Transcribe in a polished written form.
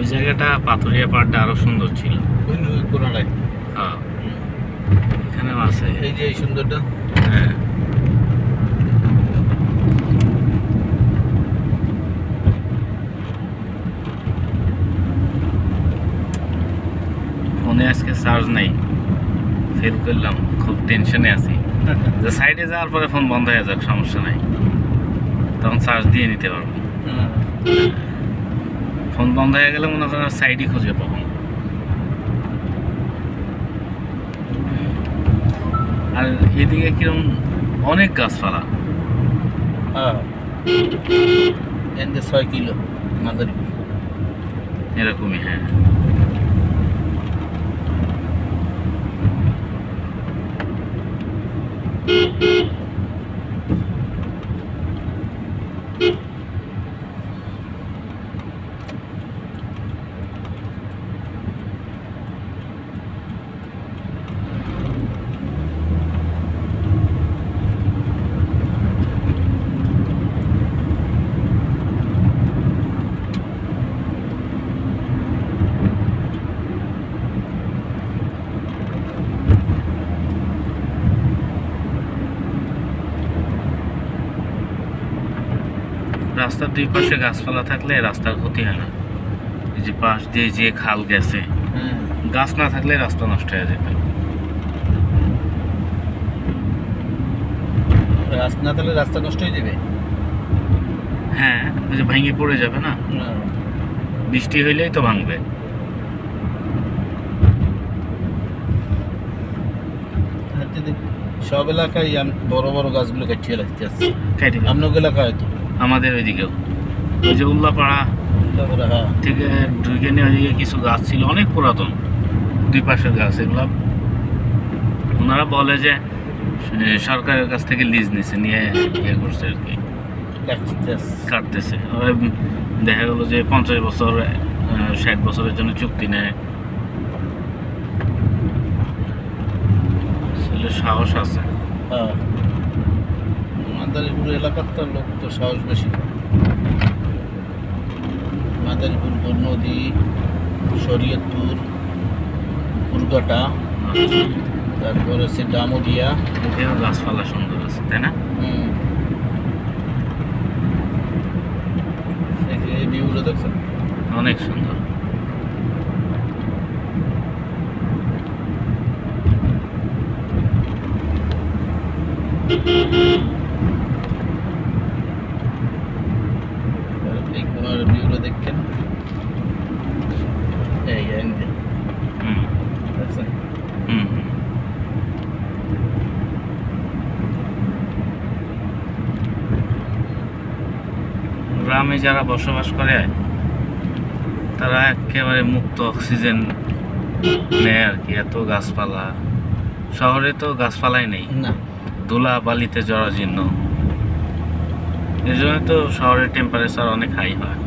ওই জায়গাটা পাথুরিয়া পাহাড়টা আরো সুন্দর ছিল। কোনাটায় হ্যাঁ, এখানেও আছে। এই যে এই সুন্দরটা। হ্যাঁ, ফোনে আজকে চার্জ নেই, ফেল করলাম, খুব টেনশনে আছি যে সাইডে যাওয়ার পরে ফোন বন্ধ হয়ে যাক, সমস্যা নাই, তখন চার্জ দিয়ে নিতে পারবো। ফোন বন্ধ হয়ে গেলে মনে করেন সাইডই খুঁজে পাবো। আর এদিকে কিরম অনেক গাছপালা। হ্যাঁ, 6 কিলো মাদারীপুর। এরকমই, হ্যাঁ। রাস্তার দুই পাশে গাছপালা থাকলে রাস্তার ক্ষতি হয় না। এই যে পাশ দিয়ে যে খাল গেছে, গাছ না থাকলে রাস্তা নষ্ট হয়ে যেত। রাস্তা না থাকলে রাস্তা নষ্ট হয়ে যাবে। হ্যাঁ, ওই যে ভেঙে পড়ে যাবে না, বৃষ্টি হইলেই তো ভাঙবে। সব এলাকায় বড় বড় গাছগুলো কাটিয়ে লাগতে আসছে। আপনার এলাকায় হয়তো, আমাদের ওইদিকেও ওই যে উল্লাপাড়া থেকে ঢুকে নিয়ে ওইদিকে কিছু গাছ ছিল অনেক পুরাতন, দুই পাশের গাছ। এগুলো ওনারা বলে যে সরকারের কাছ থেকে লিজ নিছে, নিয়ে ইয়ে করছে আর কি, কাটতেছে। ওরা দেখা গেলো যে 50 বছর 60 বছরের জন্য চুক্তি নেয়। সাহস আছে। মাদারীপুর এলাকার তো লোক তো সাহস বেশি। মাদারীপুর নদী, শরীয়তপুর, কুরগাটা, তারপর হচ্ছে ডামুরিয়া। এখানেও গাছপালা সুন্দর আছে, তাই না? এই ভিউগুলো দেখছেন, অনেক সুন্দর। এই কোনার ভিউগুলো দেখছেন, এই দেখছেন। গ্রামে যারা বসবাস করে তারা একেবারে মুক্ত অক্সিজেন নেয় আর কি, এত গাছপালা। শহরে তো গাছপালাই নেই, না, ধুলা বালিতে জরাজীর্ণ। এই জন্য তো শহরের টেম্পারেচার অনেক হাই হয়।